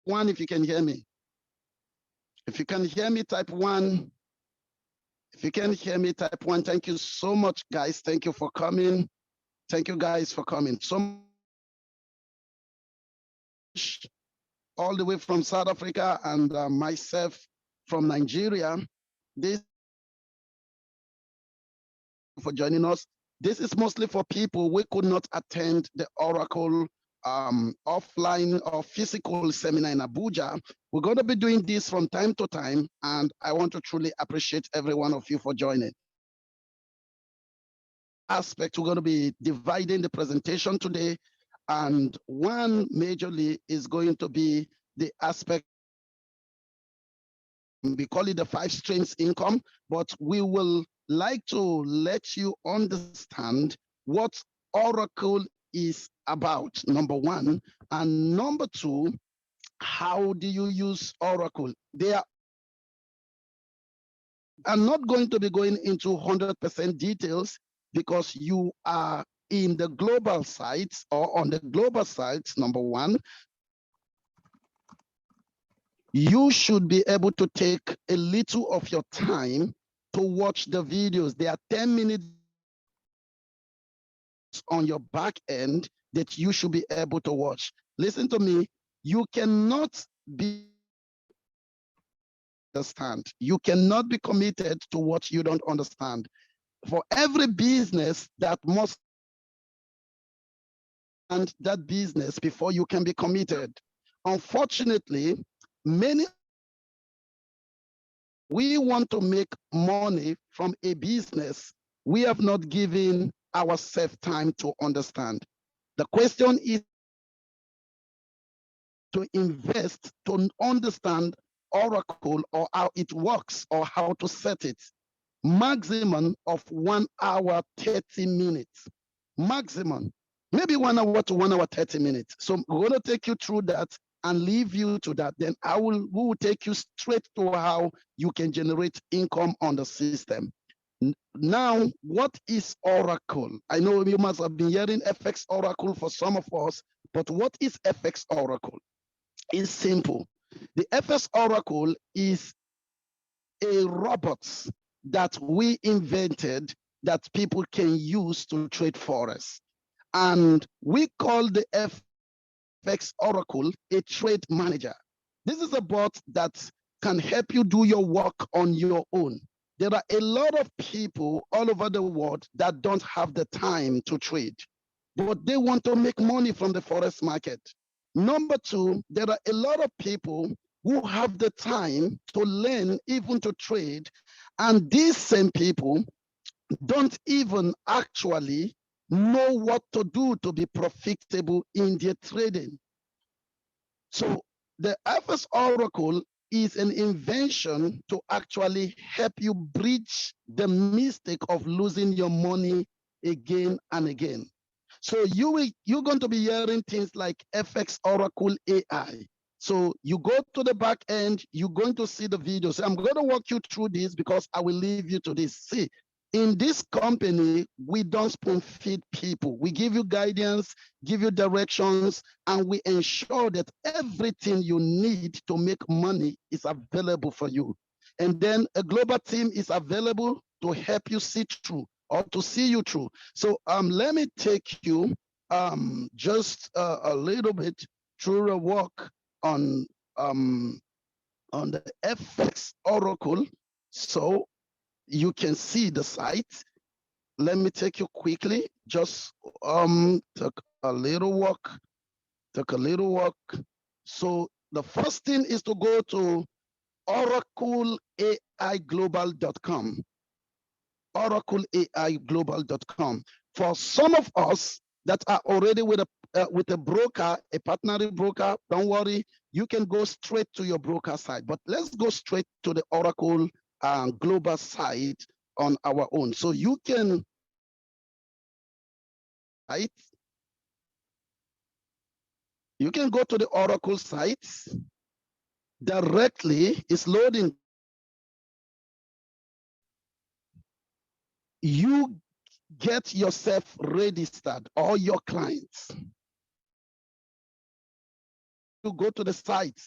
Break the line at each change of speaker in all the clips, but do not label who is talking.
one if you can hear me. If you can hear me, type one. If you can hear me, type one. Thank you so much, guys. Thank you for coming. Thank you, guys, for coming. So all the way from South Africa and myself from Nigeria. This for joining us. This is mostly for people we could not attend the Oracle offline or physical seminar in Abuja. We're going to be doing this from time to time, and I want to truly appreciate every one of you for joining. Aspect, we're going to be dividing the presentation today, and one majorly is going to be the aspect, we call it the 5 streams income, but we will like to let you understand what Oracle is about, number one, and number two, how do you use Oracle? I'm not going to be going into 100% details because you are in the global sites or on the global sites, number one. You should be able to take a little of your time to watch the videos. They are 10 minutes on your back end that you should be able to watch. Listen to me, you cannot be understand. You cannot be committed to what you don't understand. For every business that must and that business before you can be committed. Unfortunately, we want to make money from a business we have not given ourselves time to understand. The question is to invest to understand Oracle or how it works or how to set it. Maximum of 1 hour, 30 minutes. Maximum. Maybe 1 hour to 1 hour, 30 minutes. So we're going to take you through that and leave you to that. Then we will take you straight to how you can generate income on the system. Now, what is Oracle? I know you must have been hearing FX Oracle for some of us, but what is FX Oracle? It's simple. The FX Oracle is a robot that we invented that people can use to trade for us. And we call the FX Oracle a trade manager. This is a bot that can help you do your work on your own. There are a lot of people all over the world that don't have the time to trade, but they want to make money from the forex market. Number two, there are a lot of people who have the time to learn, even to trade, and these same people don't even actually know what to do to be profitable in their trading. So the FX Oracle is an invention to actually help you bridge the mistake of losing your money again and again. So you're going to be hearing things like FX Oracle AI. So you go to the back end, you're going to see the videos. I'm going to walk you through this because I will leave you to this. See, in this company, we don't spoon feed people. We give you guidance, give you directions, and we ensure that everything you need to make money is available for you. And then a global team is available to help you see through or to see you through. So let me take you just a little bit through a walk on the FX Oracle. So you can see the site. Let me take you quickly. Just took a little walk. So the first thing is to go to oracleaiglobal.com. oracleaiglobal.com. For some of us that are already with a broker, a partnering broker, don't worry, you can go straight to your broker site. But let's go straight to the Oracle global site on our own. So you can, right? You can go to the Oracle site directly. It's loading. You get yourself registered, all your clients. you go to the site.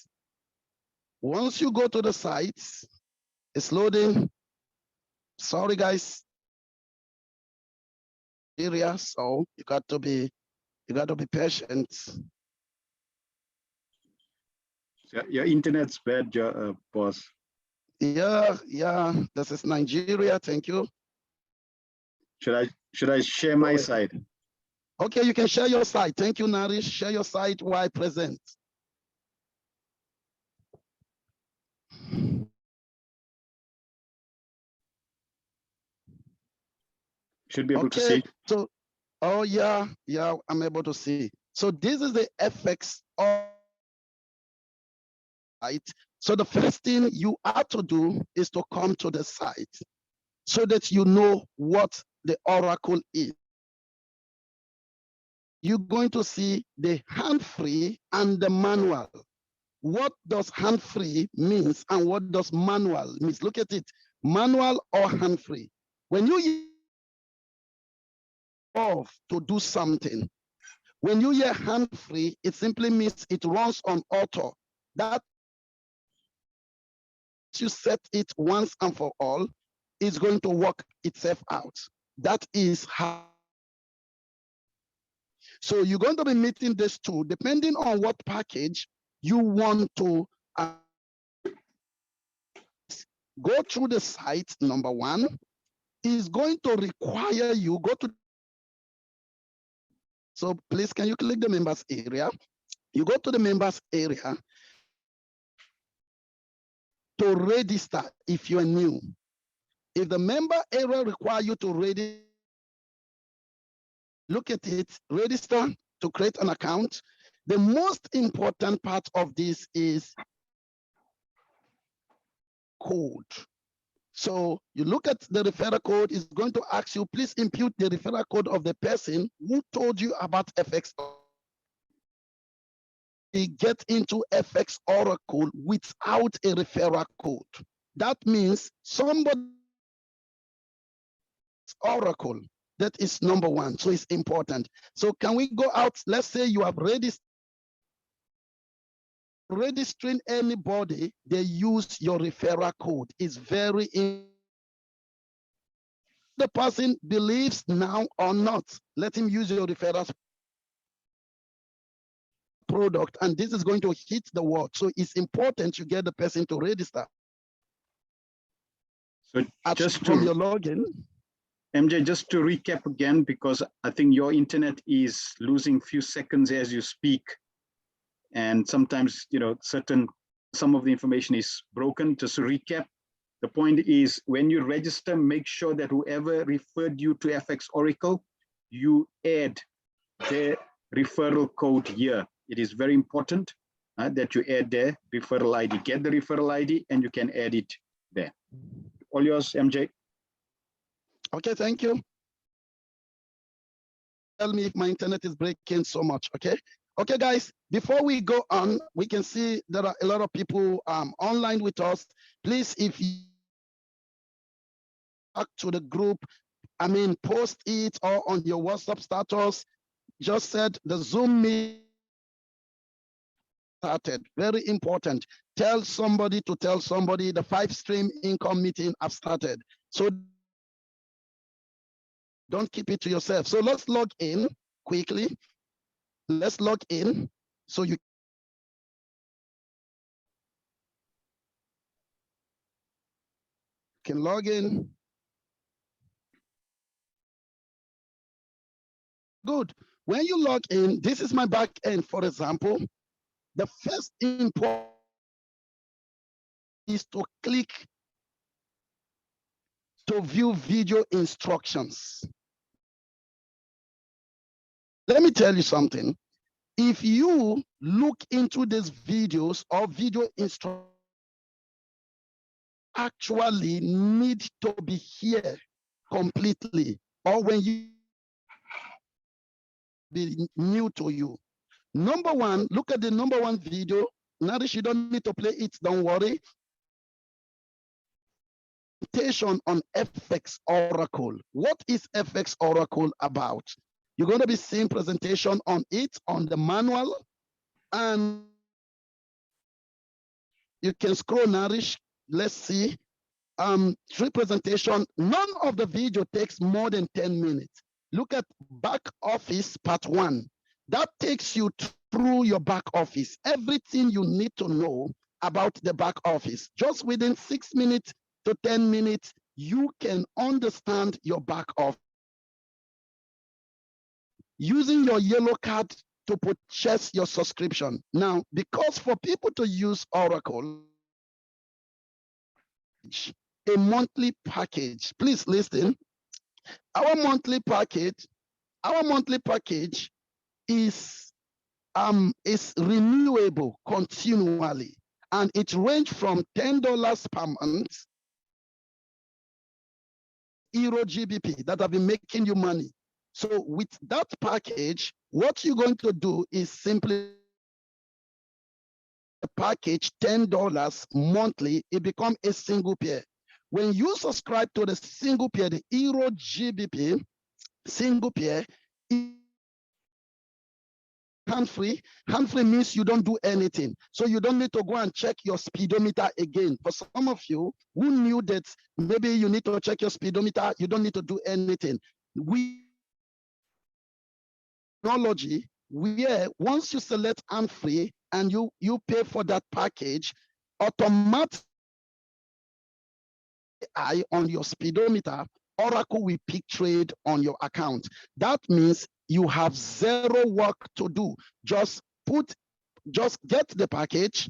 Once you go to the site, it's loading. Sorry, guys. Area, so you got to be patient.
Your internet's bad, boss.
Yeah, this is Nigeria. Thank you.
Should I share my side?
Okay, you can share your side. Thank you, Narish. Share your side while present.
Should be able to see.
So, oh yeah, I'm able to see. So this is the FX right? So the first thing you have to do is to come to the site so that you know what the Oracle is. You're going to see the hand-free and the manual. What does hand-free means and what does manual means? Look at it, manual or hand-free. When you to do something, when you hear hand-free, it simply means it runs on auto. That you set it once and for all, is going to work itself out. That is how. So you're going to be meeting this two, depending on what package you want to go through the site. Number one is going to require you go to. So please, can you click the members area? You go to the members area to register if you are new. If the member area requires you to register, look at it, register to create an account. The most important part of this is code. So you look at the referral code, it's going to ask you, please impute the referral code of the person who told you about FX. We get into FX Oracle without a referral code. That means somebody Oracle, that is number one. So it's important. So can we go out? Let's say you have registering anybody, they use your referral code. It's very important. The person believes now or not, let him use your referral product, and this is going to hit the word. So it's important you get the person to register.
So just
from your login.
MJ, just to recap again, because I think your internet is losing few seconds as you speak. And sometimes, some of the information is broken. Just to recap, the point is when you register, make sure that whoever referred you to FX Oracle, you add their referral code here. It is very important that you add their referral ID. Get the referral ID and you can add it there. All yours, MJ.
Okay, thank you. Tell me if my internet is breaking so much, okay? Okay, guys, before we go on, we can see there are a lot of people online with us. Please, if you back to the group, post it or on your WhatsApp status, just said the Zoom meeting started. Very important. Tell somebody to tell somebody the 5-stream income meeting have started. So don't keep it to yourself. So let's log in quickly. Let's log in so you can log in. Good. When you log in, this is my back end, for example. The first important is to click to view video instructions. Let me tell you something. If you look into these videos or video instructions, actually need to be here completely, or when you be new to you. Number one, look at the number one video. Narish, you don't need to play it, don't worry. On FX Oracle. What is FX Oracle about? You're going to be seeing presentation on it, on the manual, and You can scroll Nourish. Let's see. Tree presentation. None of the video takes more than 10 minutes. Look at back office part 1. That takes you through your back office. Everything you need to know about the back office. Just within 6 minutes to 10 minutes, you can understand your back office. Using your yellow card to purchase your subscription. Now, because for people to use Oracle, a monthly package, please listen. Our monthly package is renewable continually, and it ranges from $10 per month, Euro GBP that have been making you money. So with that package, what you're going to do is simply package $10 monthly, it becomes a single pair. When you subscribe to the single pair, the Euro GBP single pair, hand-free. Hand-free means you don't do anything. So you don't need to go and check your speedometer again. For some of you who knew that maybe you need to check your speedometer, you don't need to do anything. Technology, where once you select hand-free and you pay for that package, automatically on your speedometer, Oracle will pick trade on your account. That means you have zero work to do. Just get the package,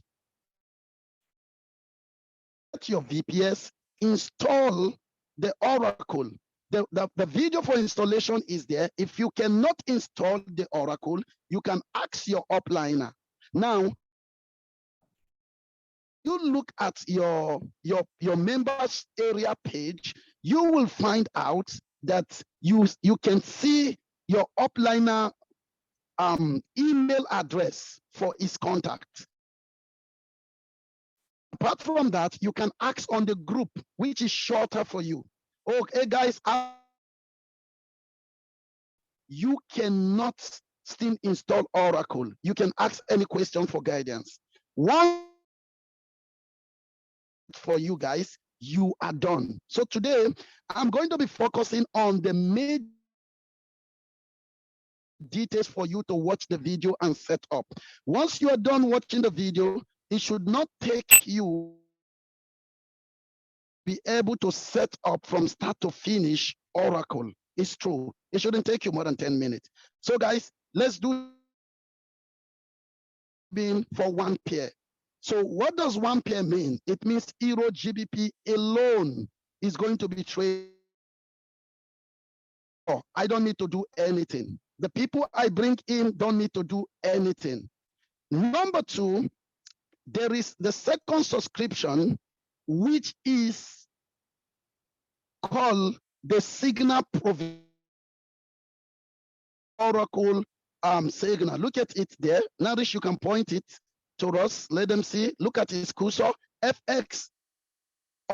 get your VPS, install the Oracle. The video for installation is there. If you cannot install the Oracle, you can ask your upliner. Now, you look at your members area page, you will find out that you can see your upliner email address for his contact. Apart from that, you can ask on the group, which is shorter for you. Okay, guys, you cannot still install Oracle. You can ask any question for guidance. One for you guys, you are done. So today, I'm going to be focusing on the major details for you to watch the video and set up. Once you are done watching the video, it should not take you be able to set up from start to finish Oracle. It's true. It shouldn't take you more than 10 minutes. So guys, let's do for one pair. So what does one pair mean? It means Euro GBP alone is going to be traded. Oh, I don't need to do anything. The people I bring in don't need to do anything. Number two, there is the second subscription, which is called the Signal Oracle Signal. Look at it there. Nourish, you can point it to us. Let them see. Look at his cursor. FX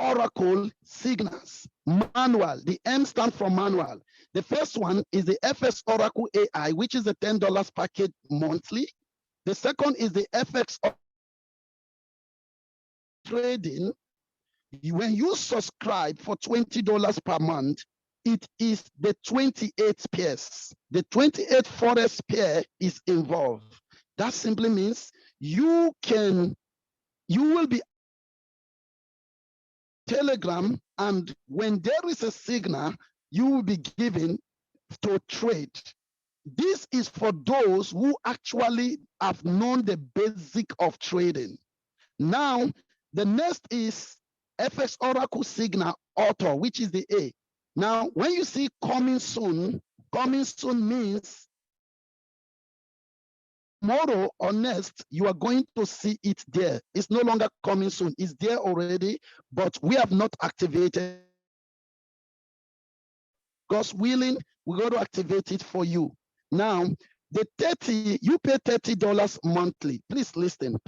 Oracle Signals Manual. The M stands for manual. The first one is the FX Oracle AI, which is a $10 package monthly. The second is the FX Trading. When you subscribe for $20 per month, it is the 28 pairs. The 28 forex pair is involved. That simply means you will be Telegram, and when there is a signal, you will be given to trade. This is for those who actually have known the basic of trading. Now, the next is FX Oracle Signal Auto, which is the A. Now, when you see coming soon means tomorrow or next, you are going to see it there. It's no longer coming soon. It's there already, but we have not activated. God's willing, we're going to activate it for you. Now, the 30, you pay $30 monthly. Please listen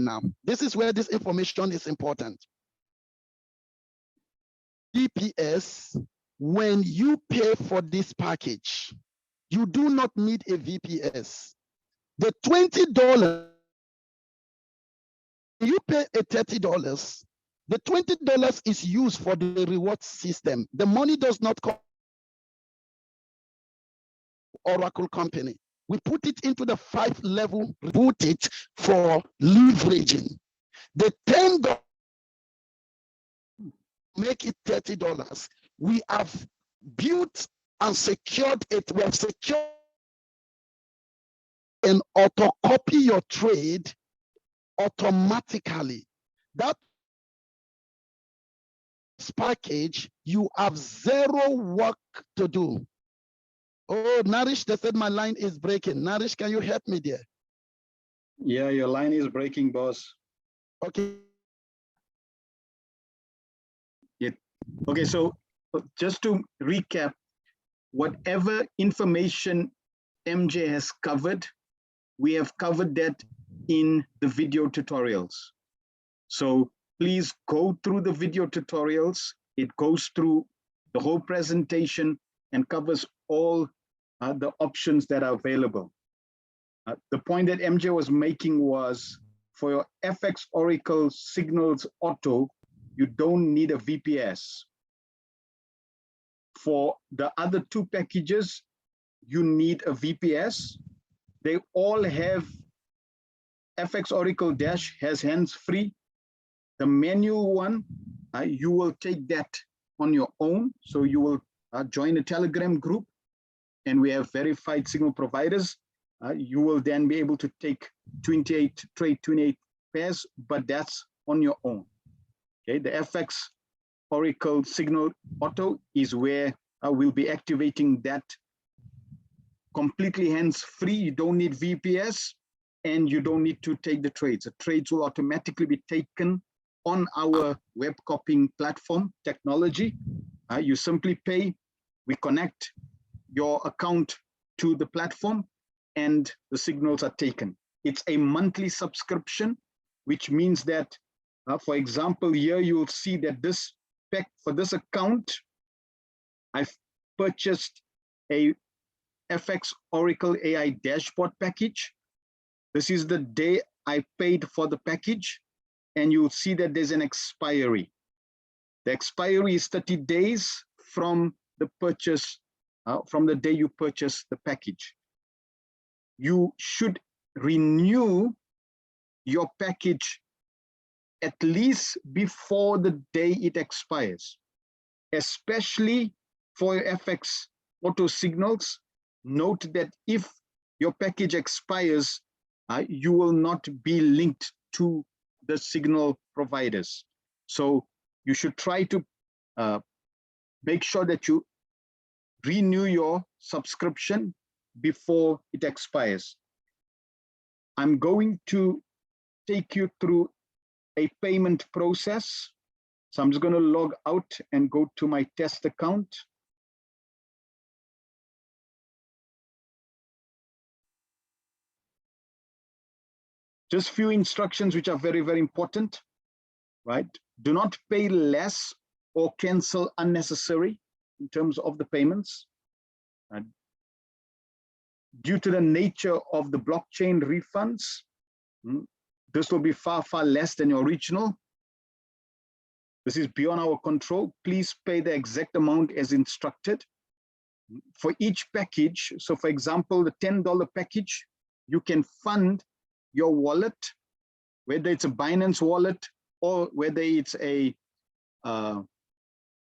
now. This is where this information is important. VPS, when you pay for this package, you do not need a VPS. The $20 you pay a $30, the $20 is used for the reward system. The money does not come Oracle company. We put it into the 5-level, put it for leveraging. The $10 make it $30. We have built and secured it. We have secured and auto copy your trade automatically. That package, you have zero work to do. Oh, Narish, they said my line is breaking. Narish, can you help me there?
Yeah, your line is breaking, boss.
Okay.
Okay, so just to recap, whatever information MJ has covered, we have covered that in the video tutorials. So please go through the video tutorials. It goes through the whole presentation and covers all the options that are available. The point that MJ was making was for your FX Oracle Signals Auto, you don't need a VPS. For the other two packages, you need a VPS. They all have FX Oracle Dash has hands-free. The manual one, you will take that on your own. So you will join a Telegram group, and we have verified signal providers. You will then be able to take 28 pairs, but that's on your own. Okay, the FX Oracle Signal Auto is where we'll be activating that completely hands-free. You don't need VPS, and you don't need to take the trades. The trades will automatically be taken on our web copying platform technology. You simply pay, we connect your account to the platform, and the signals are taken. It's a monthly subscription, which means that, for example, here you'll see that this pack for this account, I've purchased a FX Oracle AI dashboard package. This is the day I paid for the package, and you'll see that there's an expiry. The expiry is 30 days from the purchase, from the day you purchase the package. You should renew your package at least before the day it expires, especially for your FX Auto Signals. Note that if your package expires, you will not be linked to the signal providers. So you should try to make sure that you renew your subscription before it expires. I'm going to take you through a payment process. So I'm just going to log out and go to my test account. Just few instructions which are very, very important, right? Do not pay less or cancel unnecessary in terms of the payments. Due to the nature of the blockchain refunds, this will be far, far less than your original. This is beyond our control. Please pay the exact amount as instructed. For each package, so for example, the $10 package, you can fund your wallet, whether it's a Binance wallet or whether it's a the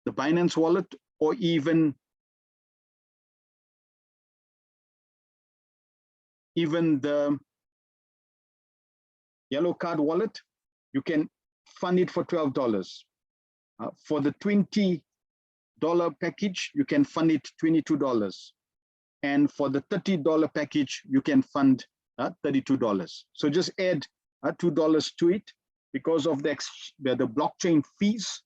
Binance wallet or even the Yellow Card wallet, you can fund it for $12. For the $20 package, you can fund it $22. And for the $30 package, you can fund $32. So just add $2 to it because of the blockchain fees.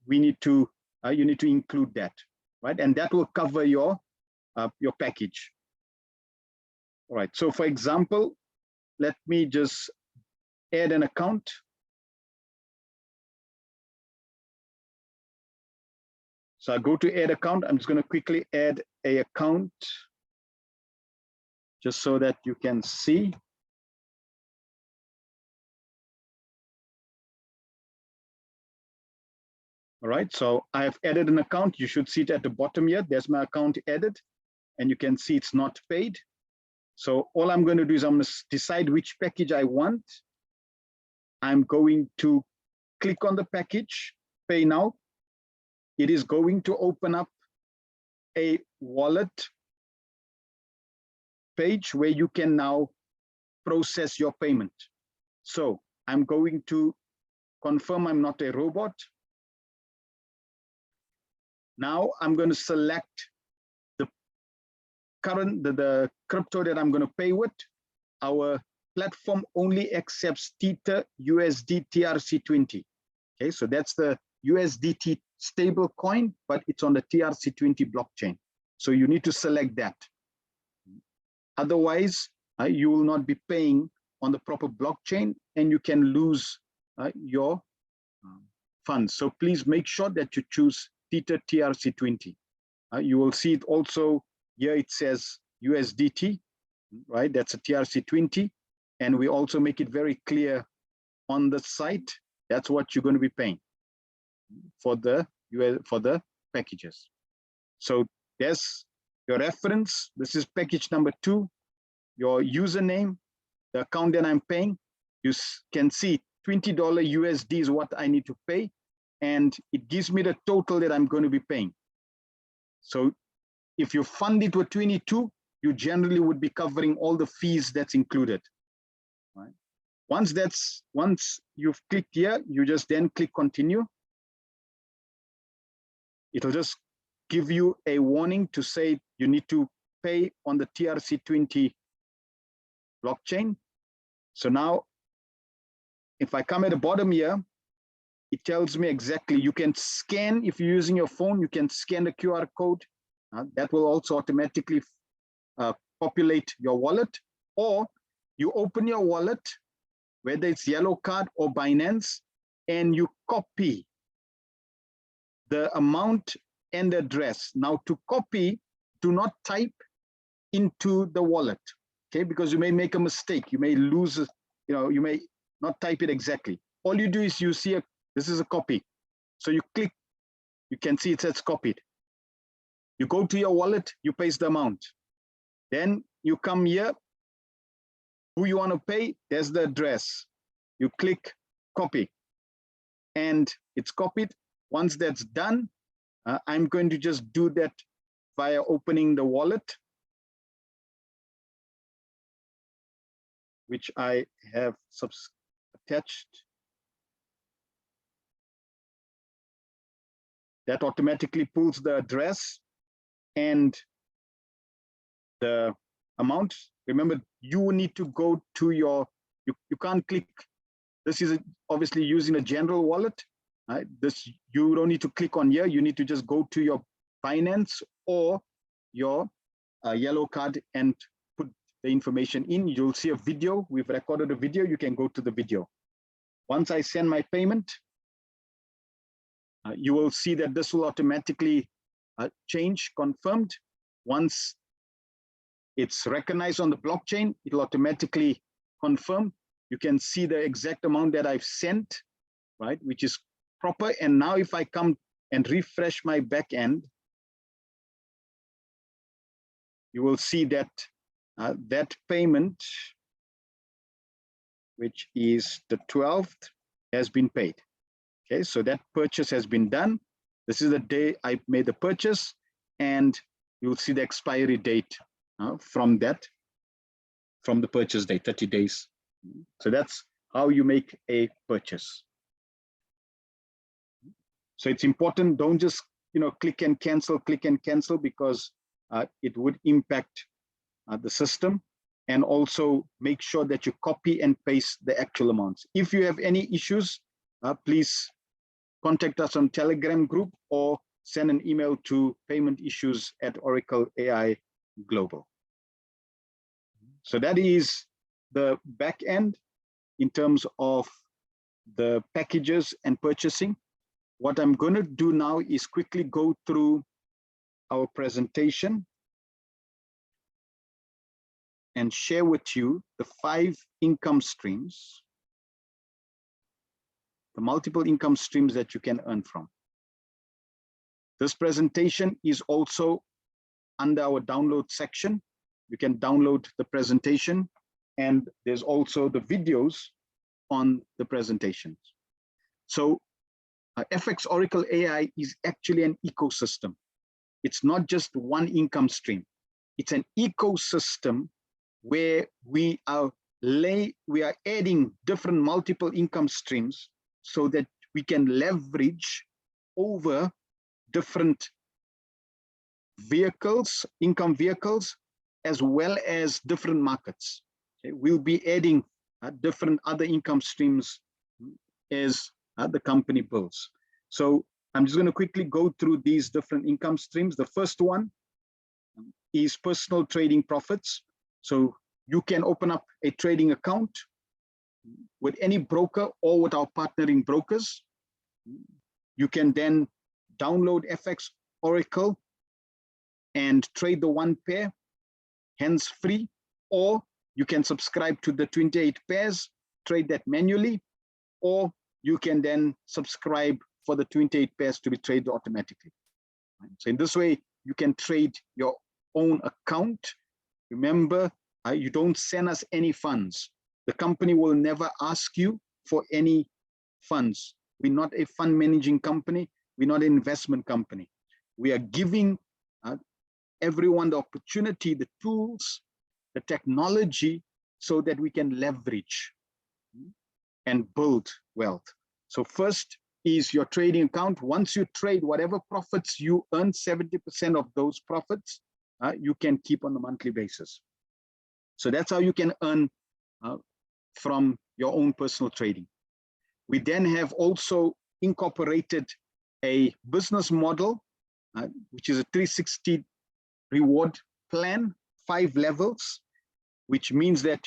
We need to you need to include that, right? And that will cover your package. All right. So for example, let me just add an account. So I go to add account. I'm just going to quickly add an account just so that you can see. All right, so I have added an account. You should see it at the bottom here. There's my account added, and you can see it's not paid. So all I'm going to do is I'm going to decide which package I want. I'm going to click on the package, pay now. It is going to open up a wallet page where you can now process your payment. So I'm going to confirm I'm not a robot. Now I'm going to select the current, the crypto that I'm going to pay with. Our platform only accepts Tether USD TRC20. Okay, so that's the USDT stable coin, but it's on the TRC20 blockchain. So you need to select that. Otherwise, you will not be paying on the proper blockchain and you can lose your funds. So please make sure that you choose Tether TRC20. You will see it also here, it says USDT, right? That's a TRC20. And we also make it very clear on the site, that's what you're going to be paying for the packages. So there's your reference. This is package number 2. Your username, the account that I'm paying, you can see $20 USD is what I need to pay. And it gives me the total that I'm going to be paying. So if you fund it with 22, you generally would be covering all the fees that's included. Right? Once you've clicked here, you just then click continue. It'll just give you a warning to say you need to pay on the TRC20 blockchain. So now, if I come at the bottom here, it tells me exactly, you can scan, if you're using your phone, you can scan the QR code. That will also automatically populate your wallet. Or you open your wallet, whether it's Yellow Card or Binance, and you copy the amount and the address. Now to copy, do not type into the wallet, okay? Because you may make a mistake. You may lose, you may not type it exactly. All you do is you see this is a copy. So you click, you can see it says copied. You go to your wallet, you paste the amount. Then you come here, who you want to pay, there's the address. You click copy and it's copied. Once that's done, I'm going to just do that via opening the wallet, which I have attached. That automatically pulls the address and the amount. Remember, you need to go to your, you can't click. This is obviously using a general wallet. Right? You don't need to click on here. You need to just go to your Binance or your Yellow Card and put the information in. You'll see a video. We've recorded a video. You can go to the video. Once I send my payment, you will see that this will automatically change, confirmed. Once it's recognized on the blockchain, it'll automatically confirm. You can see the exact amount that I've sent, right, which is proper. And now if I come and refresh my back end, you will see that that payment, which is the 12th, has been paid. Okay, so that purchase has been done. This is the day I made the purchase, and you'll see the expiry date from the purchase date, 30 days. So that's how you make a purchase. So it's important, don't just click and cancel, because it would impact the system. And also make sure that you copy and paste the actual amounts. If you have any issues, please contact us on Telegram group or send an email to paymentissues@Oracle AI Global. So that is the back end in terms of the packages and purchasing. What I'm going to do now is quickly go through our presentation and share with you the 5 income streams, the multiple income streams that you can earn from. This presentation is also under our download section. You can download the presentation, and there's also the videos on the presentations. So FX Oracle AI is actually an ecosystem. It's not just one income stream. It's an ecosystem where we are adding different multiple income streams so that we can leverage over different vehicles, income vehicles, as well as different markets. Okay? We'll be adding different other income streams as the company builds. So I'm just going to quickly go through these different income streams. The first one is personal trading profits. So you can open up a trading account with any broker or with our partnering brokers. You can then download FX Oracle and trade the one pair, hands free, or you can subscribe to the 28 pairs, trade that manually, or you can then subscribe for the 28 pairs to be traded automatically. So in this way, you can trade your own account. Remember, you don't send us any funds. The company will never ask you for any funds. We're not a fund managing company. We're not an investment company. We are giving everyone the opportunity, the tools, the technology, so that we can leverage and build wealth. So first is your trading account. Once you trade, whatever profits you earn, 70% of those profits you can keep on a monthly basis. So that's how you can earn from your own personal trading. We then have also incorporated a business model, which is a 360 reward plan, 5 levels, which means that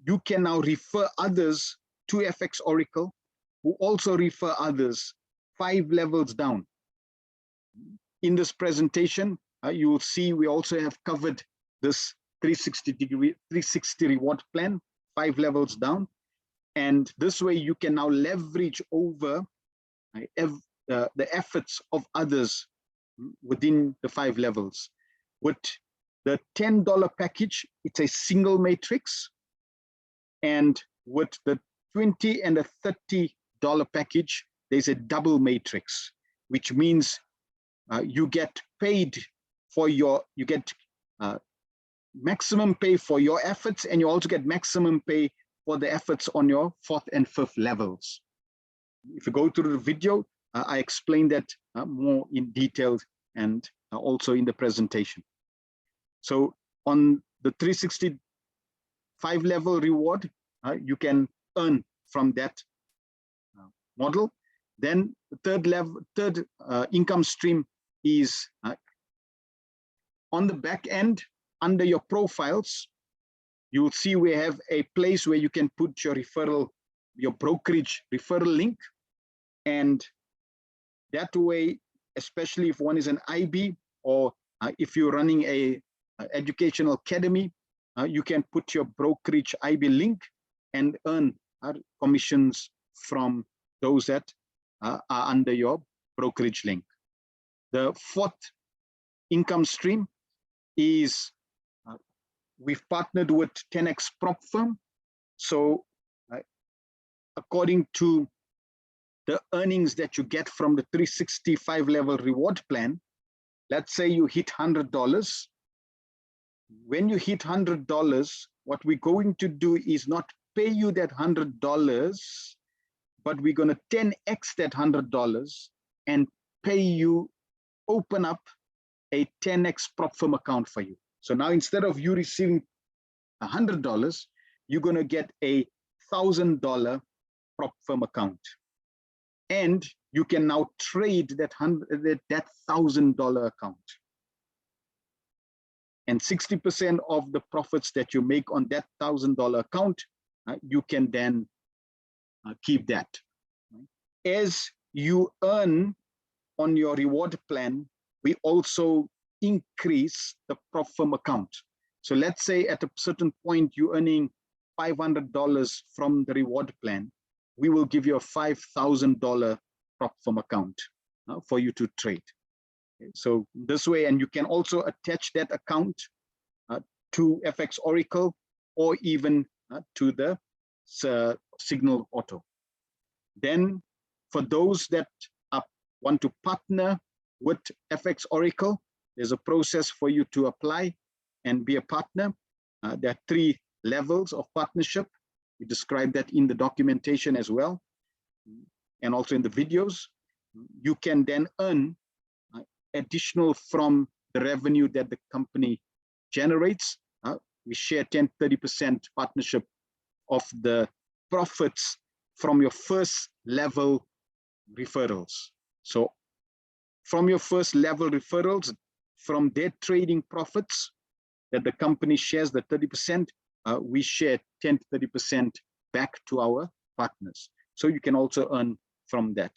you can now refer others to FX Oracle, who also refer others 5 levels down. In this presentation, you will see we also have covered this 360 reward plan, 5 levels down. And this way you can now leverage over the efforts of others within the 5 levels. With the $10 package, it's a single matrix. And with the $20 and the $30 package, there's a double matrix, which means you get paid for you get maximum pay for your efforts, and you also get maximum pay for the efforts on your 4th and 5th levels. If you go through the video, I explain that more in detail and also in the presentation. So on the 365 level reward, you can earn from that model. Then the third income stream is on the back end. Under your profiles, you will see we have a place where you can put your referral, your brokerage referral link. And that way, especially if one is an IB or if you're running a educational academy, you can put your brokerage IB link and earn commissions from those that are under your brokerage link. The 4th income stream is we've partnered with 10X Prop Firm. So according to the earnings that you get from the 365 level reward plan, let's say you hit $100. When you hit $100, what we're going to do is not pay you that $100, but we're going to 10X that $100 and pay you, open up a 10X Prop Firm account for you. So now instead of you receiving $100, you're going to get a $1,000 Prop Firm account. And you can now trade that $1,000 account. And 60% of the profits that you make on that $1,000 account, you can then keep that. As you earn on your reward plan, we also increase the Prop Firm account. So let's say at a certain point you're earning $500 from the reward plan, we will give you a $5,000 Prop Firm account for you to trade. Okay, so this way, and you can also attach that account to FX Oracle or even to the Signal Auto. Then for those that want to partner with FX Oracle, there's a process for you to apply and be a partner. There are 3 levels of partnership. We describe that in the documentation as well, and also in the videos. You can then earn additional from the revenue that the company generates. We share 10-30% partnership of the profits from your first level referrals. So from your first level referrals, from their trading profits that the company shares, the 30%, we share 10-30% back to our partners. So you can also earn from that.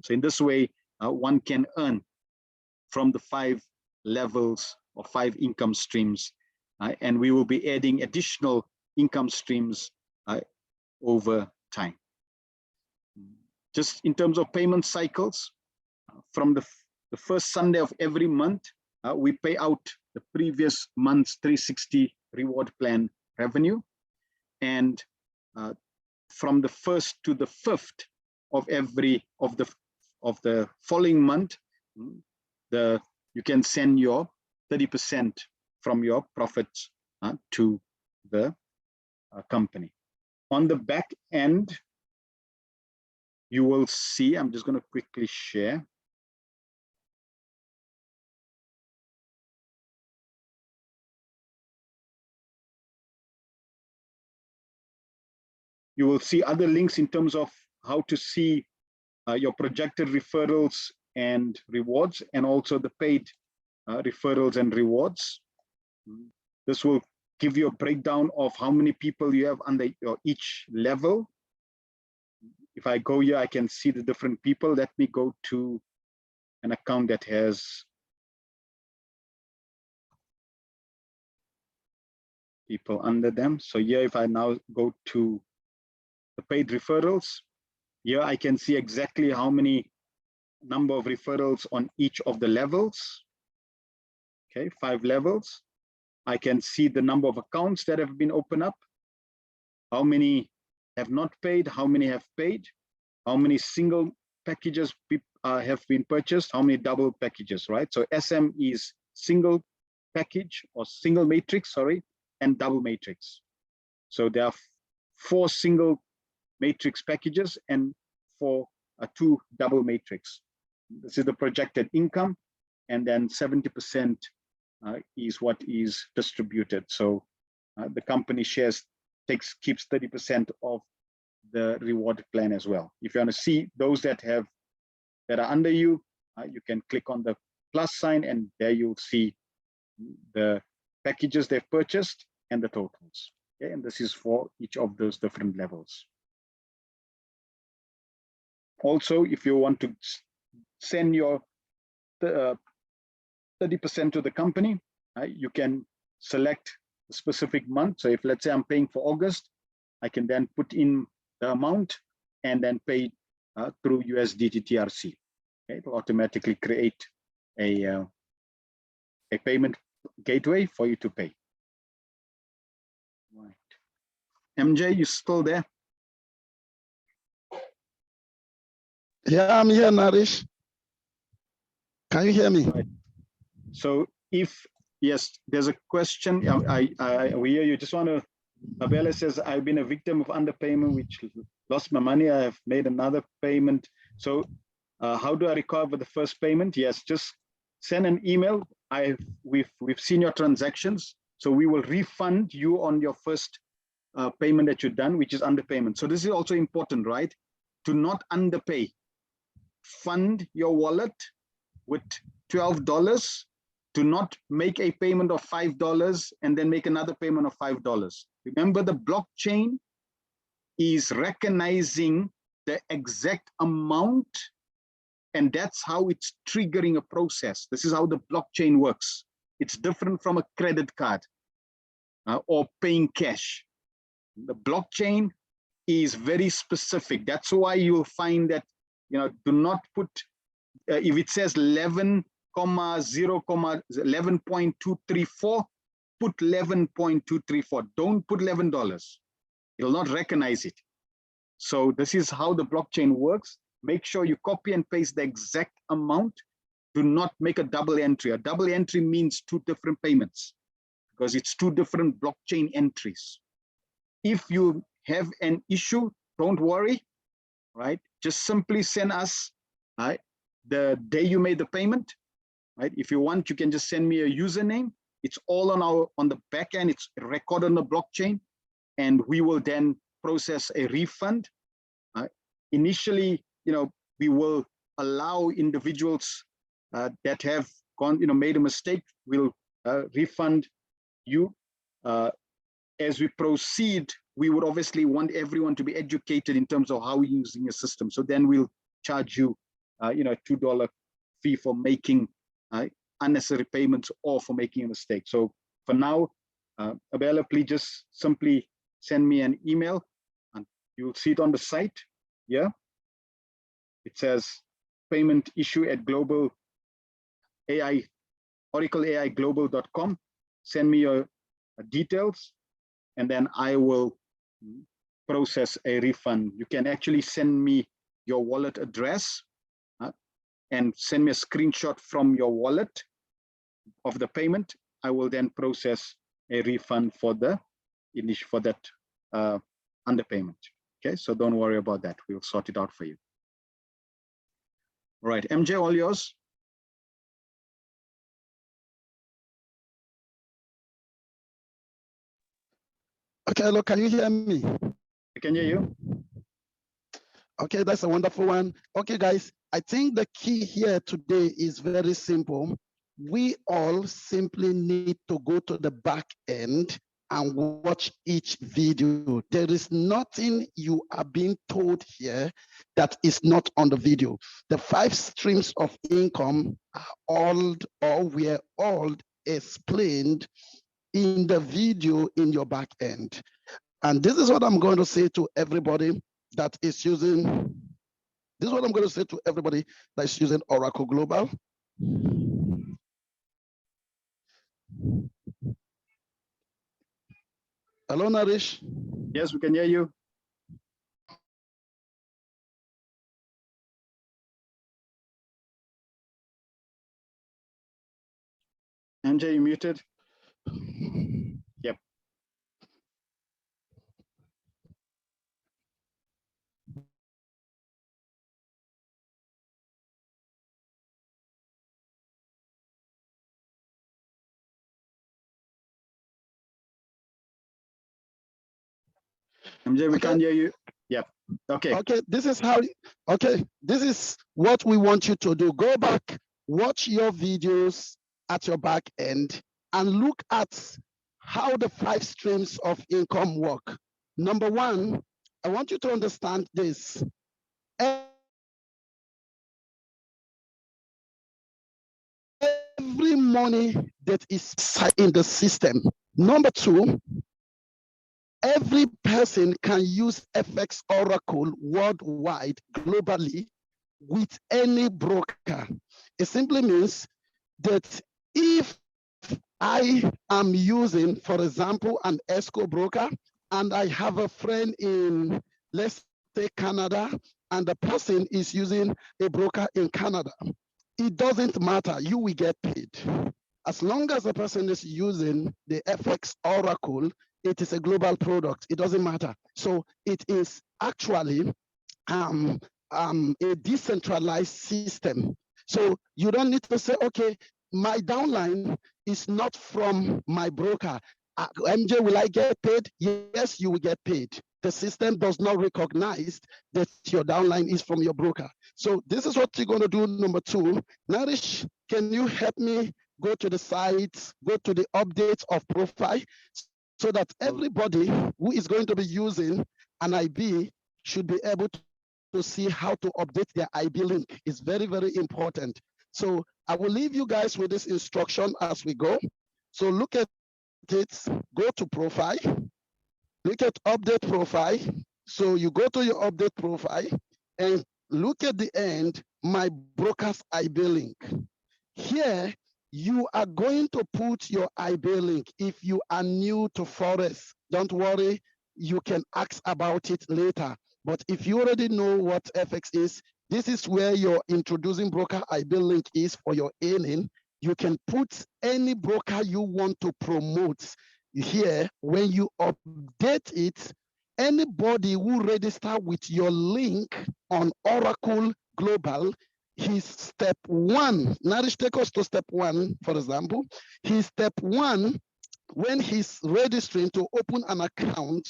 So in this way, one can earn from the 5 levels or 5 income streams, and we will be adding additional income streams over time. Just in terms of payment cycles, from the first Sunday of every month, we pay out the previous month's 360 reward plan revenue, and from the 1st to the 5th of the following month, you can send your 30% from your profits to the company. On the back end, you will see, I'm just going to quickly share. You will see other links in terms of how to see your projected referrals and rewards, and also the paid referrals and rewards. This will give you a breakdown of how many people you have under each level. If I go here, I can see the different people. Let me go to an account that has people under them. So here, if I now go to the paid referrals, here I can see exactly how many number of referrals on each of the levels. Okay, 5 levels. I can see the number of accounts that have been opened up, how many have not paid, how many have paid, how many single packages have been purchased, how many double packages, right? So SM is single package or single matrix, sorry, and double matrix. So there are 4 single matrix packages and 2 double matrix. This is the projected income, and then 70% is what is distributed. So the company keeps 30% of the reward plan as well. If you want to see those that are under you, you can click on the plus sign, and there you'll see the packages they've purchased and the totals. Okay, and this is for each of those different levels. Also, if you want to send your 30% to the company, you can select a specific month. So if, let's say, I'm paying for August, I can then put in the amount and then pay through USDT TRC. Okay, it will automatically create a payment gateway for you to pay. Right. MJ, you still there?
Yeah, I'm here, Naresh. Can you hear me?
Right. So if, yes, there's a question. We hear you. Just want to, Abela says, I've been a victim of underpayment, which lost my money. I have made another payment. So how do I recover the first payment? Yes, just send an email. We've seen your transactions. So we will refund you on your first payment that you've done, which is underpayment. So this is also important, right? To not underpay. Fund your wallet with $12, to not make a payment of $5 and then make another payment of $5. Remember, the blockchain is recognizing the exact amount, and that's how it's triggering a process. This is how the blockchain works. It's different from a credit card or paying cash. The blockchain is very specific. That's why you'll find that, do not put, if it says 11 0,11.234, put 11.234. Don't put $11. It'll not recognize it. So this is how the blockchain works. Make sure you copy and paste the exact amount. Do not make a double entry. A double entry means two different payments because it's two different blockchain entries. If you have an issue, don't worry, right? Just simply send us, right, the day you made the payment, right? If you want, you can just send me a username. It's all on the back end. It's recorded on the blockchain, and we will then process a refund. Initially, we will allow individuals that have gone, made a mistake. We'll refund you. As we proceed, we would obviously want everyone to be educated in terms of how we're using a system. So then we'll charge you, a $2 fee for making unnecessary payments or for making a mistake. So for now, Abela, please just simply send me an email, and you'll see it on the site. Yeah, it says payment issue at Global AI, OracleAIGlobal.com. Send me your details, and then I will process a refund. You can actually send me your wallet address and send me a screenshot from your wallet of the payment. I will then process a refund for that underpayment. Okay, so don't worry about that. We'll sort it out for you. All right, MJ, all yours.
Okay, hello, can you hear me?
I can hear you.
Okay, that's a wonderful one. Okay, guys, I think the key here today is very simple. We all simply need to go to the back end and watch each video. There is nothing you are being told here that is not on the video. The 5 streams of income are all, or were all explained in the video in your back end. And this is what I'm going to say to everybody that is using, this is what I'm going to say to everybody that's using Oracle Global. Hello, Naresh.
Yes, we can hear you. MJ, you muted. Yep. MJ, we can't hear you. Yep. Okay.
Okay, this is how, okay, this is what we want you to do. Go back, watch your videos at your back end, and look at how the 5 streams of income work. Number 1, I want you to understand this. Every money that is in the system. Number 2, every person can use FX Oracle worldwide, globally, with any broker. It simply means that if I am using, for example, an ESCO broker, and I have a friend in, let's say, Canada, and the person is using a broker in Canada, it doesn't matter, you will get paid. As long as the person is using the FX Oracle, it is a global product, it doesn't matter. So it is actually a decentralized system. So you don't need to say, okay, my downline is not from my broker. MJ, will I get paid? Yes, you will get paid. The system does not recognize that your downline is from your broker. So this is what you're going to do. Number 2, Naresh, can you help me go to the site, go to the updates of profile, so that everybody who is going to be using an IB should be able to see how to update their IB link. It's very, very important. So I will leave you guys with this instruction as we go. So look at it, go to profile, look at update profile. So you go to your update profile and look at the end, my broker's IB link. Here, you are going to put your IB link. If you are new to Forex, don't worry, you can ask about it later. But if you already know what FX is, this is where your introducing broker IB link is for your earning. You can put any broker you want to promote here. When you update it, anybody who register with your link on Oracle Global, his step one, Narish, take us to step one, for example. His step one, when he's registering to open an account,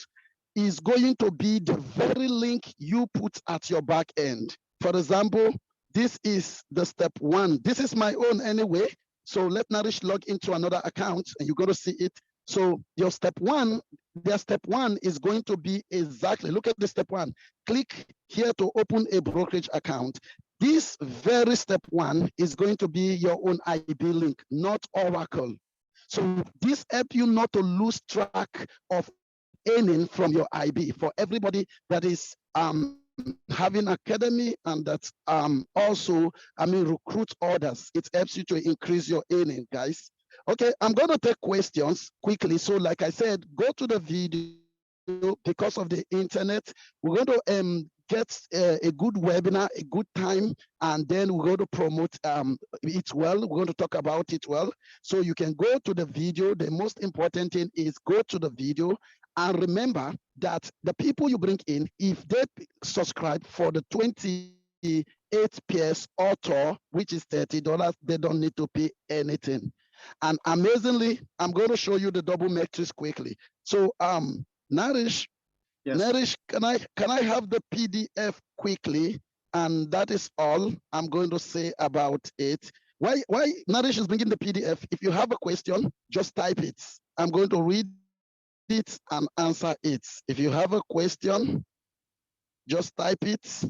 is going to be the very link you put at your back end. For example, this is the step one. This is my own anyway. So let Narish log into another account and you're going to see it. So your step one, their step one is going to be exactly, look at the step one. Click here to open a brokerage account. This very step one is going to be your own IB link, not Oracle. So this helps you not to lose track of earning from your IB. For everybody that is having academy and that also, recruit others, it helps you to increase your earning, guys. Okay, I'm going to take questions quickly. So like I said, go to the video. Because of the internet, we're going to get a good webinar, a good time, and then we're going to promote it well. We're going to talk about it well. So you can go to the video. The most important thing is go to the video and remember that the people you bring in, if they subscribe for the 28 PS auto, which is $30, they don't need to pay anything. And amazingly, I'm going to show you the double metrics quickly. So Narish,
Yes.
Narish, can I have the PDF quickly? And that is all I'm going to say about it. Why Narish is bringing the PDF? If you have a question, just type it. I'm going to read it and answer it. If you have a question, just type it.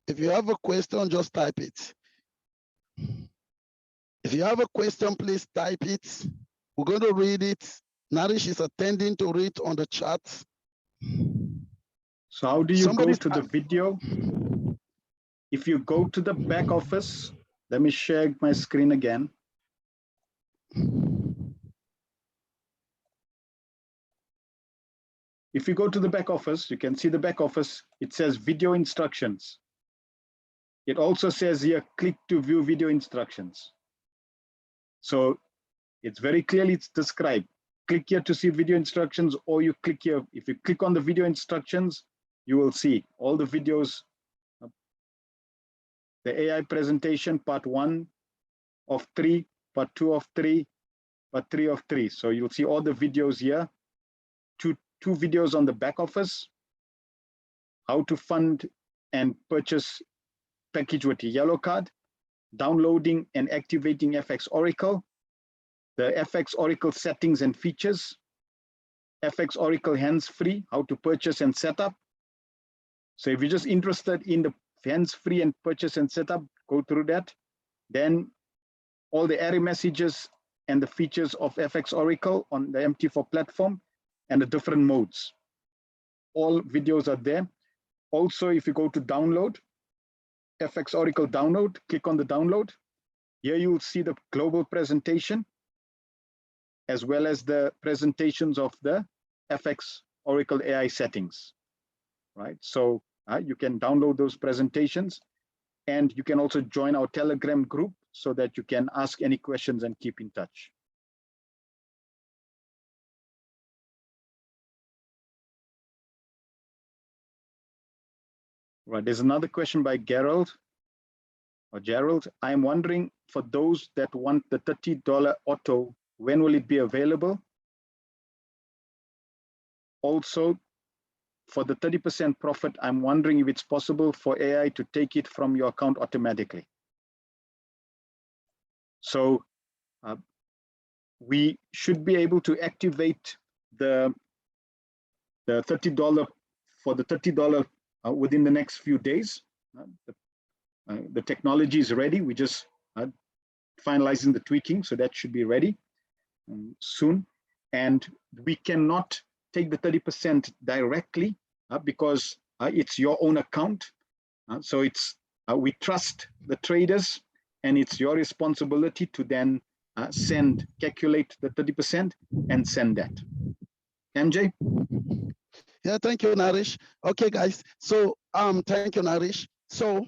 If you have a question, just type it. If you have a question, please type it. We're going to read it. Narish is attending to read on the chat.
So how do you go to the video? If you go to the back office, let me share my screen again. If you go to the back office, you can see the back office. It says video instructions. It also says here, click to view video instructions. So it's very clearly described. Click here to see video instructions, or you click here. If you click on the video instructions, you will see all the videos. The AI presentation, part 1 of 3, part 2 of 3, part 3 of 3. So you'll see all the videos here. Two videos on the back office, how to fund and purchase package with a yellow card, downloading and activating FX Oracle, the FX Oracle settings and features, FX Oracle hands-free, how to purchase and set up. So if you're just interested in the hands-free and purchase and setup, go through that. Then all the error messages and the features of FX Oracle on the MT4 platform and the different modes. All videos are there. Also, if you go to download, FX Oracle download, click on the download. Here you will see the global presentation, as well as the presentations of the FX Oracle AI settings, right? So you can download those presentations, and you can also join our Telegram group so that you can ask any questions and keep in touch. Right, there's another question by Gerald. I'm wondering, for those that want the $30 auto, when will it be available? Also, for the 30% profit, I'm wondering if it's possible for AI to take it from your account automatically. So we should be able to activate the $30 for the $30 within the next few days. The technology is ready. We just finalizing the tweaking, so that should be ready soon. And we cannot take the 30% directly because it's your own account. So it's we trust the traders and it's your responsibility to then calculate the 30% and send that. MJ?
Yeah, thank you, Naresh. Okay, guys. So thank you, Naresh. So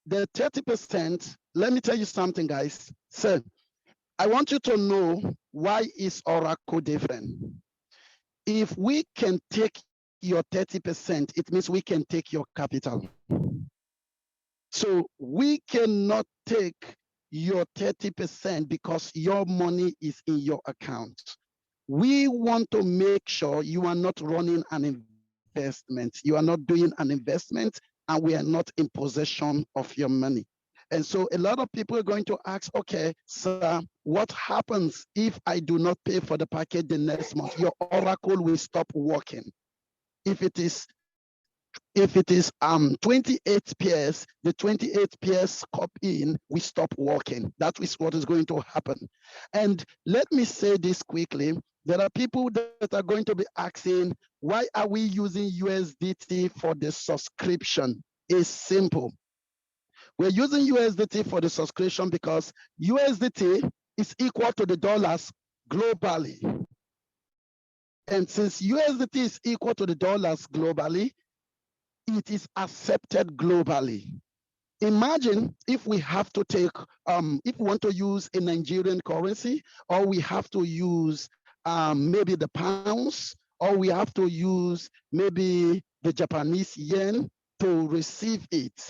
the 30%, let me tell you something, guys. So I want you to know why is Oracle different. If we can take your 30%, it means we can take your capital. So we cannot take your 30% because your money is in your account. We want to make sure you are not running an investment. You are not doing an investment, and we are not in possession of your money. And so a lot of people are going to ask, okay, sir, what happens if I do not pay for the package the next month? Your Oracle will stop working. If it is 28 pairs, the 28 pairs cop in, we stop working. That is what is going to happen. And let me say this quickly. There are people that are going to be asking, why are we using USDT for the subscription? It's simple. We're using USDT for the subscription because USDT is equal to the dollars globally. And since USDT is equal to the dollars globally, it is accepted globally. Imagine if we have to take, if we want to use a Nigerian currency, or we have to use maybe the pounds, or we have to use maybe the Japanese yen to receive it.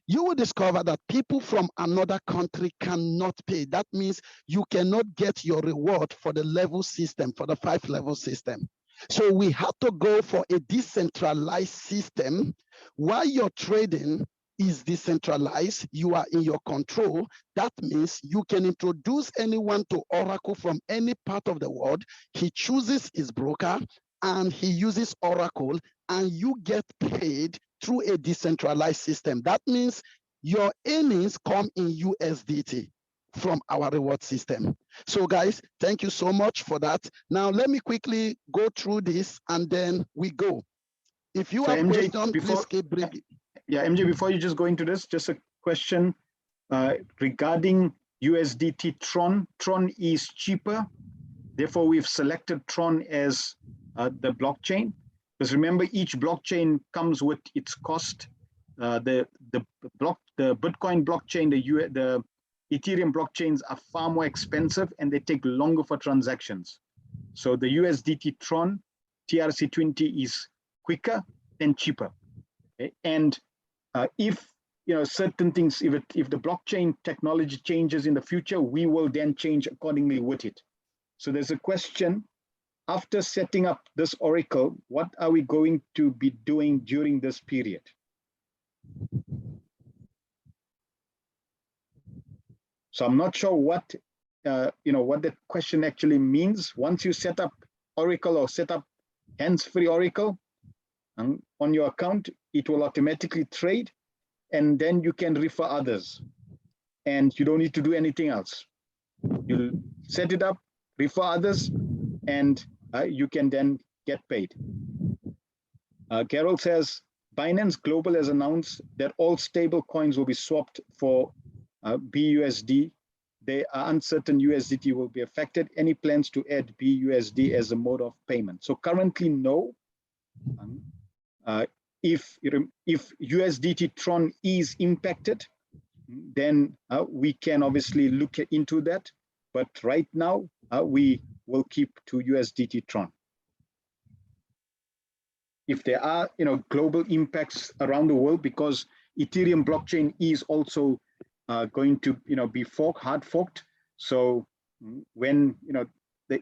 You will discover that people from another country cannot pay. That means you cannot get your reward for the level system, for the 5-level system. So we have to go for a decentralized system. While your trading is decentralized, you are in your control. That means you can introduce anyone to Oracle from any part of the world. He chooses his broker and he uses Oracle, and you get paid through a decentralized system. That means your earnings come in USDT from our reward system. So guys, thank you so much for that. Now let me quickly go through this and then we go. If you have
MJ,
questions, please keep bringing.
Yeah, MJ, before you just go into this, just a question regarding USDT Tron. Tron is cheaper. Therefore, we've selected Tron as the blockchain. Because remember, each blockchain comes with its cost. The Bitcoin blockchain, the Ethereum blockchains are far more expensive and they take longer for transactions. So the USDT Tron TRC20 is quicker and cheaper. Okay? And if certain things, if the blockchain technology changes in the future, we will then change accordingly with it. So there's a question: after setting up this Oracle, what are we going to be doing during this period? So I'm not sure what what the question actually means. Once you set up Oracle or set up hands-free Oracle on your account, it will automatically trade, and then you can refer others, and you don't need to do anything else. You'll set it up, refer others, and you can then get paid. Carol says, Binance Global has announced that all stable coins will be swapped for BUSD. They are uncertain USDT will be affected. Any plans to add BUSD as a mode of payment? So currently, no. If USDT Tron is impacted, then we can obviously look into that. But right now, we will keep to USDT Tron. If there are global impacts around the world, because Ethereum blockchain is also going to be hard forked. So when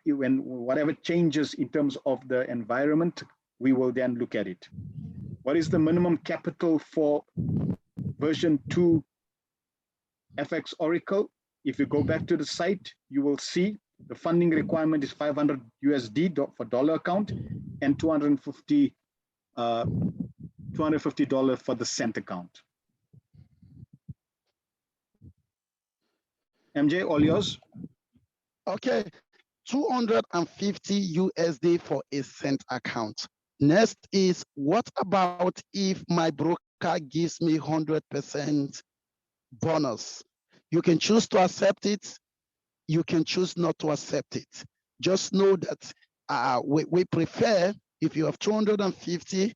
when whatever changes in terms of the environment, we will then look at it. What is the minimum capital for version 2 FX Oracle? If you go back to the site, you will see the funding requirement is 500 USD for dollar account and $250 for the cent account. MJ, all yours.
Okay, 250 USD for a cent account. Next is, what about if my broker gives me 100% bonus? You can choose to accept it. You can choose not to accept it. Just know that we prefer, if you have 250,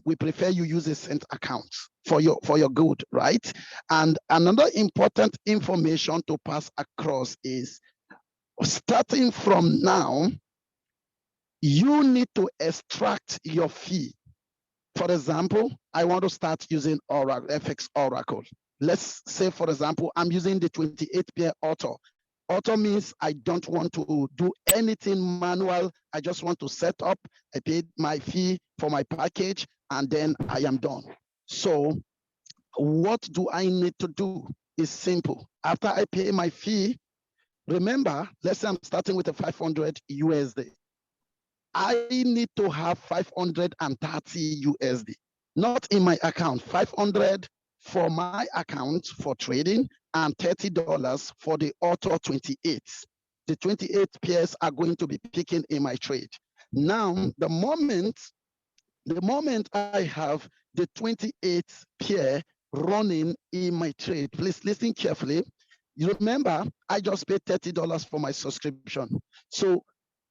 we prefer you use a cent account for your good, right? And another important information to pass across is, starting from now, you need to extract your fee. For example, I want to start using Oracle, FX Oracle. Let's say, for example, I'm using the 28-pair auto. Auto means I don't want to do anything manual. I just want to set up. I paid my fee for my package, and then I am done. So what do I need to do? It's simple. After I pay my fee, remember, let's say I'm starting with a 500 USD. I need to have 530 USD, not in my account, 500 for my account for trading and $30 for the auto 28. The 28 pairs are going to be picking in my trade. Now, the moment I have the 28 pair running in my trade, please listen carefully. You remember, I just paid $30 for my subscription. So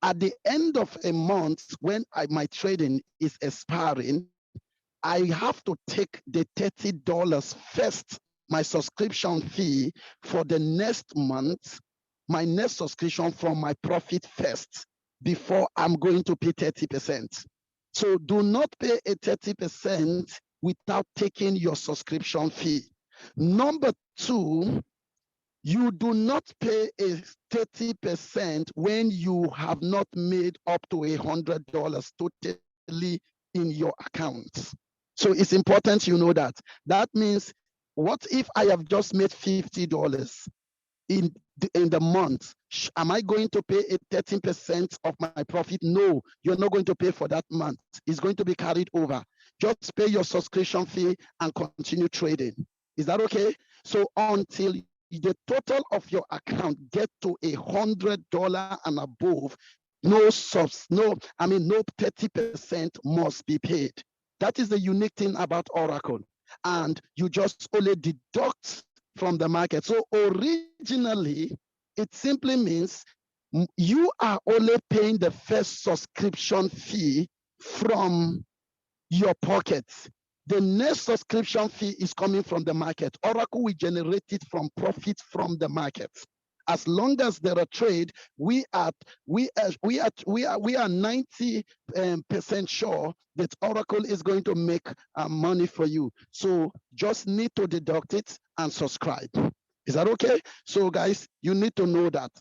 at the end of a month, when my trading is expiring, I have to take the $30 first, my subscription fee for the next month, my next subscription from my profit first, before I'm going to pay 30%. So do not pay a 30% without taking your subscription fee. Number two, you do not pay a 30% when you have not made up to $100 totally in your account. So it's important you know that. That means, what if I have just made $50 in the month? Am I going to pay a 13% of my profit? No, you're not going to pay for that month. It's going to be carried over. Just pay your subscription fee and continue trading. Is that okay? So until the total of your account get to $100 and above, no 30% must be paid. That is the unique thing about Oracle. And you just only deduct from the market. So originally, it simply means you are only paying the first subscription fee from your pocket. The next subscription fee is coming from the market. Oracle will generate it from profit from the market. As long as there are trade, we are 90% sure that Oracle is going to make money for you. So just need to deduct it and subscribe. Is that okay? So guys, you need to know that,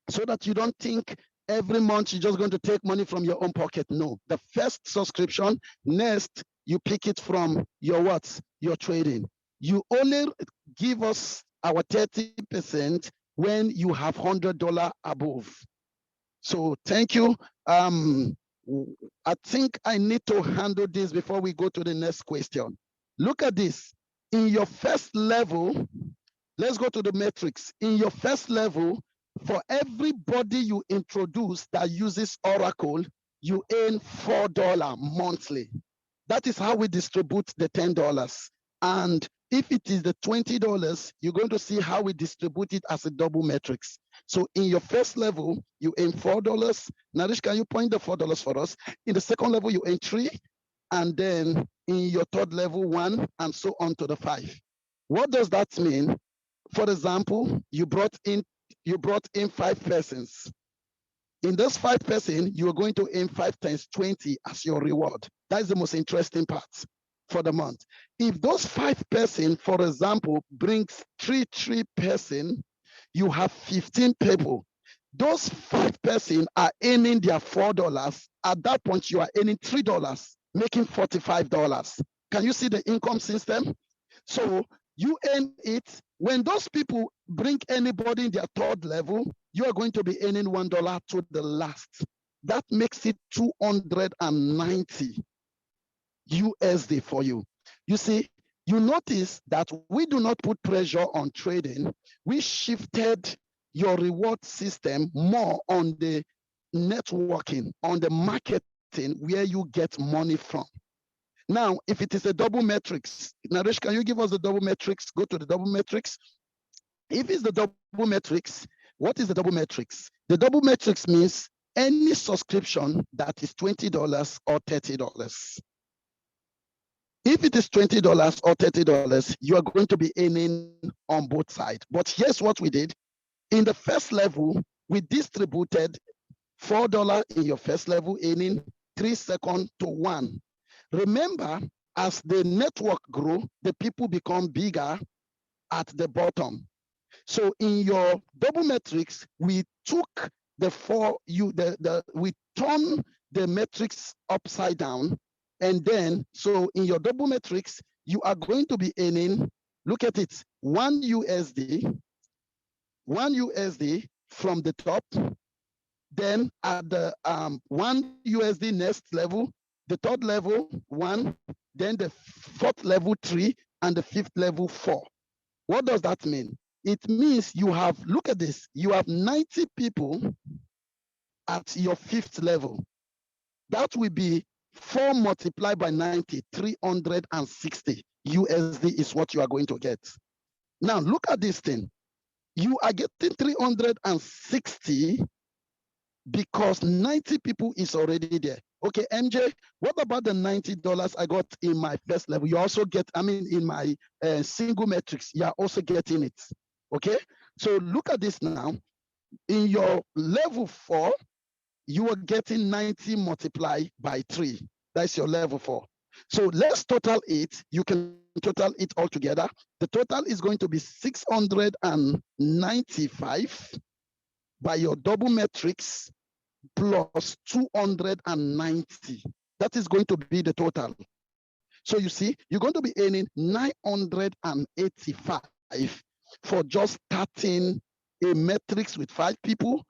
so that you don't think every month you're just going to take money from your own pocket. No, the first subscription, next you pick it from your what? Your trading. You only give us our 30% when you have $100 above. So thank you. I think I need to handle this before we go to the next question. Look at this. In your first level, let's go to the metrics. In your first level, for everybody you introduce that uses Oracle, you earn $4 monthly. That is how we distribute the $10. And if it is the $20, you're going to see how we distribute it as a double metrics. So in your first level, you earn $4. Naresh, can you point the $4 for us? In the second level, you earn 3. And then in your third level, 1, and so on to the 5. What does that mean? For example, you brought in 5 persons. In those 5 persons, you are going to earn 5 times 20 as your reward. That is the most interesting part for the month. If those 5 persons, for example, brings 3 persons, you have 15 people. Those 5 persons are earning their $4. At that point, you are earning $3, making $45. Can you see the income system? So you earn it. When those people bring anybody in their third level, you are going to be earning $1 to the last. That makes it 290 USD for you. You see, you notice that we do not put pressure on trading. We shifted your reward system more on the networking, on the marketing, where you get money from. Now, if it is a double metrics, Naresh, can you give us the double metrics? Go to the double metrics. If it's the double matrix, what is the double matrix? The double matrix means any subscription that is $20 or $30. If it is $20 or $30, you are going to be earning on both sides. But here's what we did. In the first level, we distributed $4 in your first level earning, 3 seconds to 1. Remember, as the network grow, the people become bigger at the bottom. So in your double matrix, we took the we turn the matrix upside down. And then, so in your double matrix, you are going to be earning, look at it, one USD from the top. Then at the 1 USD next level, the third level 1, then the fourth level 3, and the fifth level 4. What does that mean? It means you have, look at this, you have 90 people at your fifth level. That will be 4 multiplied by 90, 360 USD is what you are going to get. Now look at this thing. You are getting 360 because 90 people is already there. Okay, MJ, what about the $90 I got in my first level? You also get, I mean, in my single matrix, you are also getting it. Okay, so look at this now. In your level 4, you are getting 90 multiplied by 3. That's your level 4. So let's total it. You can total it all together. The total is going to be 695 by your double matrix plus 290. That is going to be the total. So you see, you're going to be earning 985 for just starting a matrix with 5 people.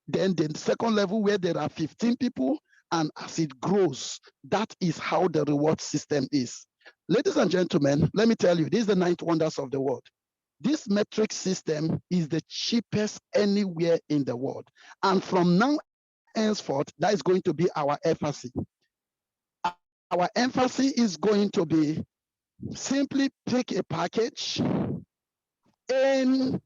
Then the second level where there are 15 people, and as it grows, that is how the reward system is. Ladies and gentlemen, let me tell you, this is the 9th wonders of the world. This metric system is the cheapest anywhere in the world. And from now henceforth, that is going to be our emphasis. Our emphasis is going to be simply pick a package and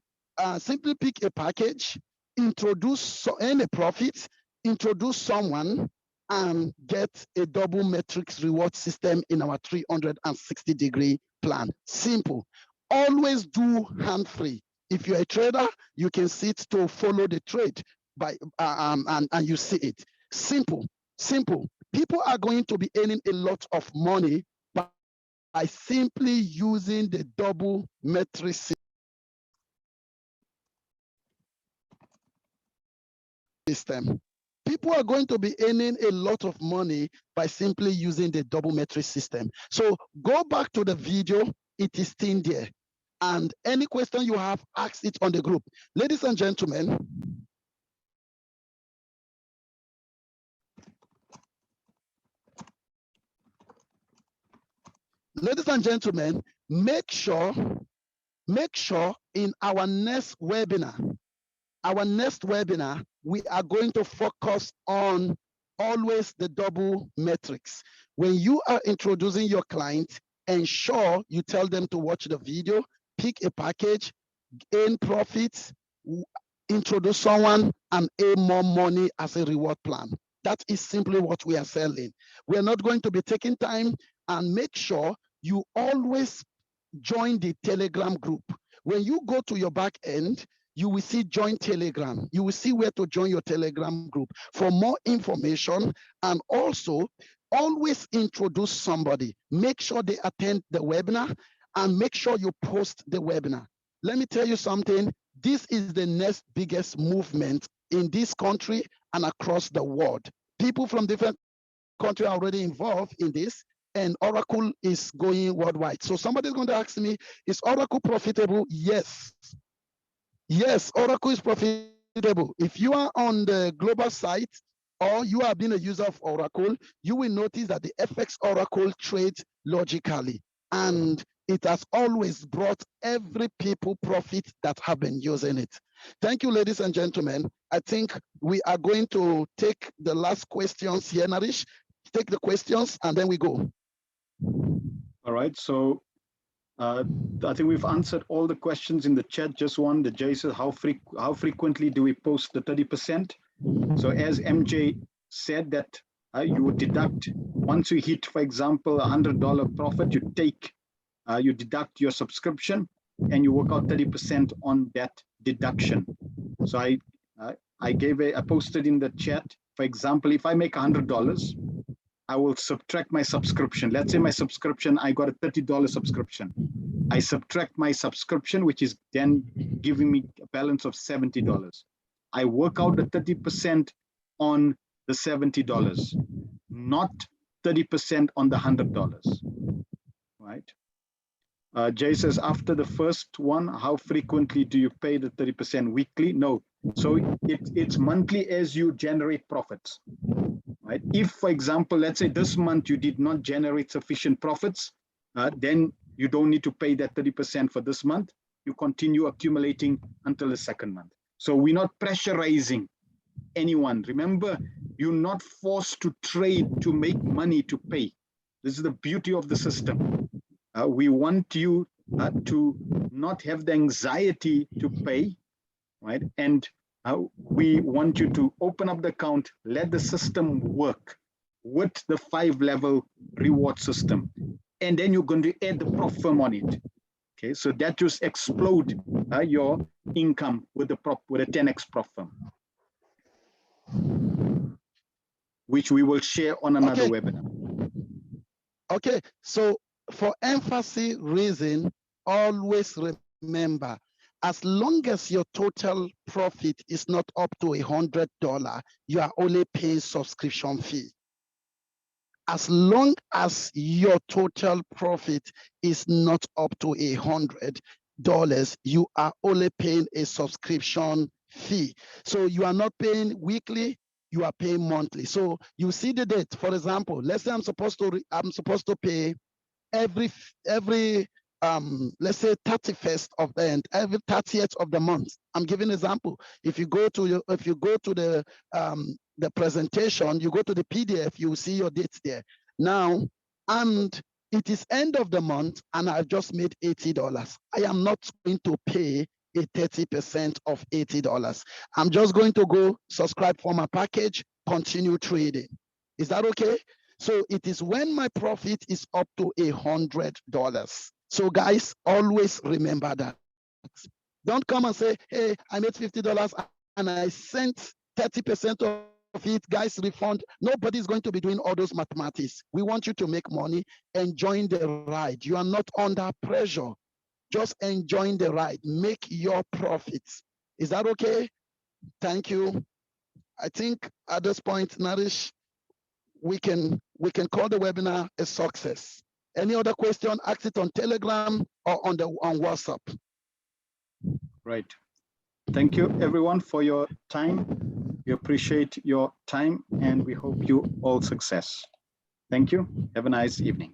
introduce any profit, introduce someone, and get a double matrix reward system in our 360-degree plan. Simple. Always do hand-free. If you're a trader, you can sit to follow the trade by and you see it. Simple, simple. People are going to be earning a lot of money by simply using the double matrix system. People are going to be earning a lot of money by simply using the double matrix system. So go back to the video, it is still there. And any question you have, ask it on the group. Ladies and gentlemen, make sure in our next webinar, we are going to focus on always the double matrix. When you are introducing your client, ensure you tell them to watch the video, pick a package, earn profits, introduce someone, and earn more money as a reward plan. That is simply what we are selling. We are not going to be taking time, and make sure you always join the Telegram group. When you go to your back end, you will see join Telegram. You will see where to join your Telegram group for more information, and also always introduce somebody. Make sure they attend the webinar and make sure you post the webinar. Let me tell you something. This is the next biggest movement in this country and across the world. People from different countries are already involved in this, and Oracle is going worldwide. So somebody's going to ask me, is Oracle profitable? Yes. Yes, Oracle is profitable. If you are on the global site or you have been a user of Oracle, you will notice that the FX Oracle trades logically, and it has always brought every people profit that have been using it. Thank you, ladies and gentlemen. I think we are going to take the last questions here, Naresh. Take the questions and then we go.
All right, so I think we've answered all the questions in the chat. Just one, the Jay says, how frequently do we post the 30%? So as MJ said that you would deduct, once you hit, for example, $100 profit, you deduct your subscription and you work out 30% on that deduction. So I posted in the chat, for example, if I make $100, I will subtract my subscription. Let's say my subscription, I got a $30 subscription. I subtract my subscription, which is then giving me a balance of $70. I work out the 30% on the $70, not 30% on the $100, right? Jay says, after the first one, how frequently do you pay the 30% weekly? No, so it's monthly as you generate profits. Right? If, for example, let's say this month you did not generate sufficient profits, then you don't need to pay that 30% for this month. You continue accumulating until the second month. So we're not pressurizing anyone. Remember, you're not forced to trade to make money to pay. This is the beauty of the system. We want you to not have the anxiety to pay, right? And we want you to open up the account, let the system work with the 5-level reward system. And then you're going to add the prop firm on it. Okay, so that just explode your income with a 10x prop firm, which we will share on another webinar.
Okay, so for emphasis reason, always remember, as long as your total profit is not up to $100, you are only paying subscription fee. As long as your total profit is not up to $100, you are only paying a subscription fee. So you are not paying weekly, you are paying monthly. So you see the date. For example, let's say I'm supposed to pay every let's say 31st of the end, every 30th of the month. I'm giving an example. If you go to the presentation, you go to the PDF, you will see your dates there. Now, and it is end of the month, and I've just made $80. I am not going to pay a 30% of $80. I'm just going to go subscribe for my package, continue trading. Is that okay? So it is when my profit is up to $100. So guys, always remember that. Don't come and say, hey, I made $50 and I sent 30% of it, guys, refund. Nobody's going to be doing all those mathematics. We want you to make money, enjoying the ride. You are not under pressure. Just enjoying the ride. Make your profits. Is that okay? Thank you. I think at this point, Naresh, we can call the webinar a success. Any other question, ask it on Telegram or on WhatsApp.
Right. Thank you everyone for your time. We appreciate your time and we hope you all success. Thank you. Have a nice evening.